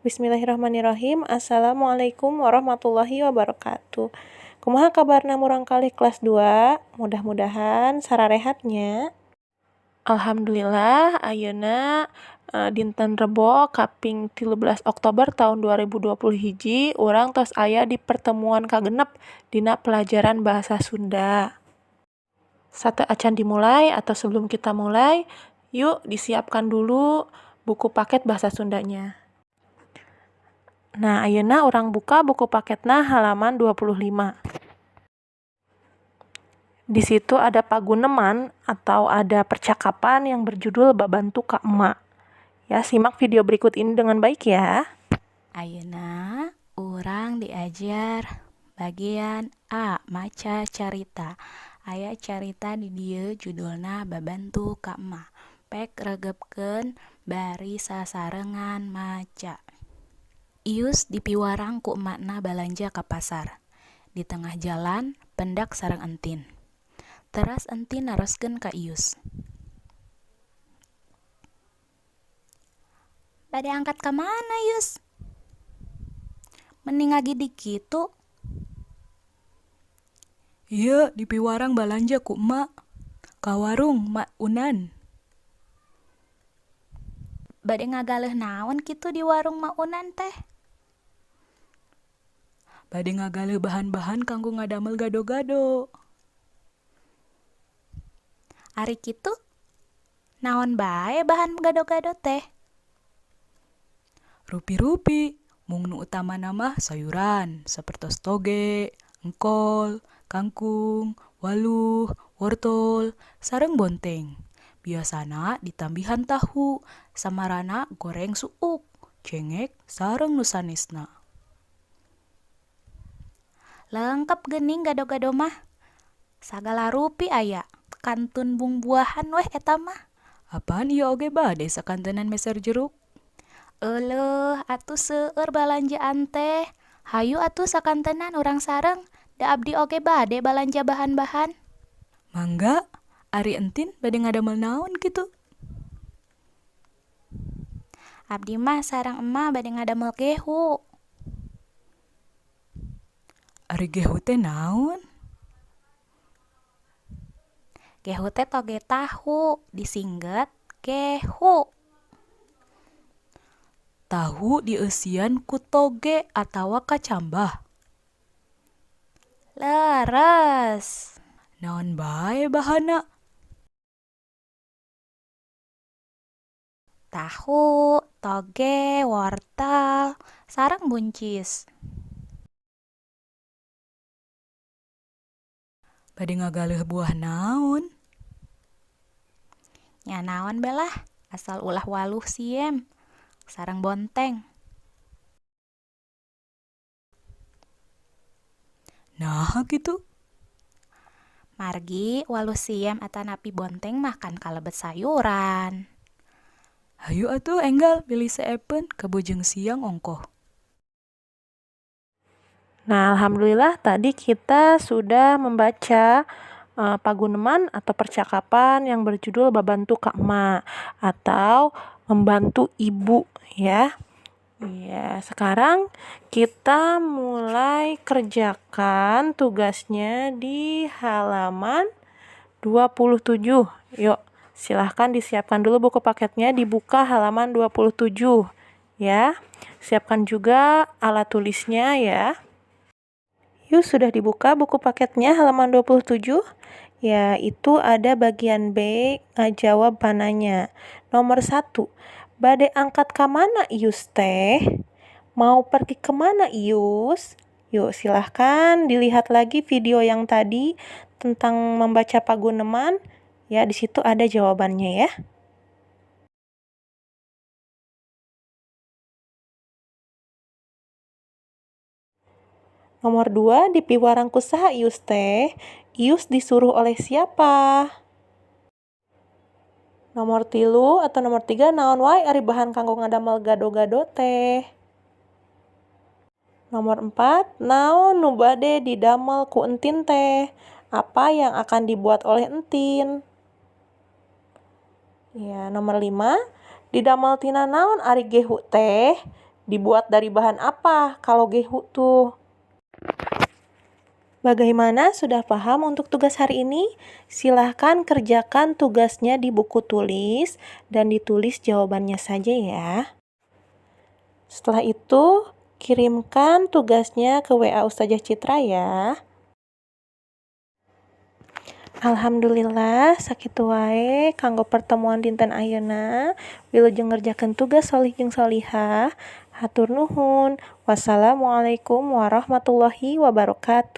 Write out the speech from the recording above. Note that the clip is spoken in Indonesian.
Bismillahirrahmanirrahim. Assalamualaikum warahmatullahi wabarakatuh. Kumaha kabarna murang kalih kelas 2? Mudah-mudahan sararehatnya. Alhamdulillah ayeuna dinten Rebo kaping 13 Oktober tahun 2020 hiji urang tos aya di pertemuan kagenep dina pelajaran bahasa Sunda. Sate acan dimulai atau sebelum kita mulai, yuk disiapkan dulu buku paket bahasa Sundanya. Nah, ayeuna orang buka buku paketna halaman 25. Di situ ada paguneman atau ada percakapan yang berjudul Babantu Ka Emak. Ya, simak video berikut ini dengan baik ya. Ayeuna urang diajar bagian A, maca carita. Aya carita di dieu judulna Babantu Ka Emak. Pek regebkeun bari sasarengan maca. Ius dipiwarang ku emakna balanja ka pasar. Di tengah jalan, pendak sareng entin. Teras entin naroskeun ka Ius. Bade angkat ka mana, Ius? Mending ngagidik kitu. Iya, dipiwarang balanja ku emak. Ka warung Mak Unan. Bade ngagaleh naon kitu di warung Mak Unan teh? Bade ngagaleh bahan-bahan kanggo ngadamel gado-gado. Ari kitu naon bae bahan gado-gado teh? Rupi-rupi, mung nu utamana mah sayuran sapertos toge, engkol, kangkung, waluh, wortel, sareng bonteng. Biasana ditambihan tahu, samarana goreng suuk, cengek sareng nu sanesna. Lengkap geuning gado-gado mah. Sagala rupi aya. Kantun bumbuahan weh eta mah. Apaan ieu oge bade sakantenan meser jeruk? Eleuh, atuh seueur balanjaan teh. Hayu atuh sakantenan urang sareng. Da abdi oge bade balanja bahan-bahan. Mangga, ari entin bade ngadamel naon kitu? Abdi mah sareng emah bade ngadamel gehu. Ari gehu teh naon? Gehu teh toge tahu, disingget gehu. Tahu dieusian ku toge atawa kacambah. Leres. Naon bae bahana? Tahu, toge, wortel, sareng buncis. Bade ngagaleh buah naon? Nya naon belah, asal ulah waluh siem, sareng bonteng. Nah gitu. Margi waluh siem atanapi bonteng mah kan kalebet sayuran. Hayu atuh enggal pilih seepen kabujeng siang ongkoh. Nah, alhamdulillah tadi kita sudah membaca paguneman atau percakapan yang berjudul Babantu Ka Emak atau membantu ibu ya. Ya, sekarang kita mulai kerjakan tugasnya di halaman 27. Yuk, silahkan disiapkan dulu buku paketnya, dibuka halaman 27 ya. Siapkan juga alat tulisnya ya. Yuk, sudah dibuka buku paketnya halaman 27? Ya, itu ada bagian B, ngajawab pananya. Nomor 1, bade angkat ka mana Ius teh? Mau pergi kemana Ius? Yuk, silahkan dilihat lagi video yang tadi tentang membaca paguneman. Ya, di situ ada jawabannya ya. Nomor 2, di piwarang kusaha Ius teh? Ius disuruh oleh siapa? Nomor 3 atau nomor 3, naon wae ari bahan kanggo ngadamel gado-gado teh? Nomor 4, naon nu bade didamel ku entin teh? Apa yang akan dibuat oleh entin? Ya, nomor 5, Didamel tina naon ari gehu teh? Dibuat dari bahan apa kalau gehu tuh? Bagaimana, sudah paham untuk tugas hari ini? Silahkan kerjakan tugasnya di buku tulis dan ditulis jawabannya saja ya. Setelah itu, kirimkan tugasnya ke WA Ustazah Citra ya. Alhamdulillah, sakitu wae kanggo pertemuan dinten ayeuna. Wilujeng ngerjakeun tugas solih jeung solihah. Hatur nuhun. Wassalamualaikum warahmatullahi wabarakatuh.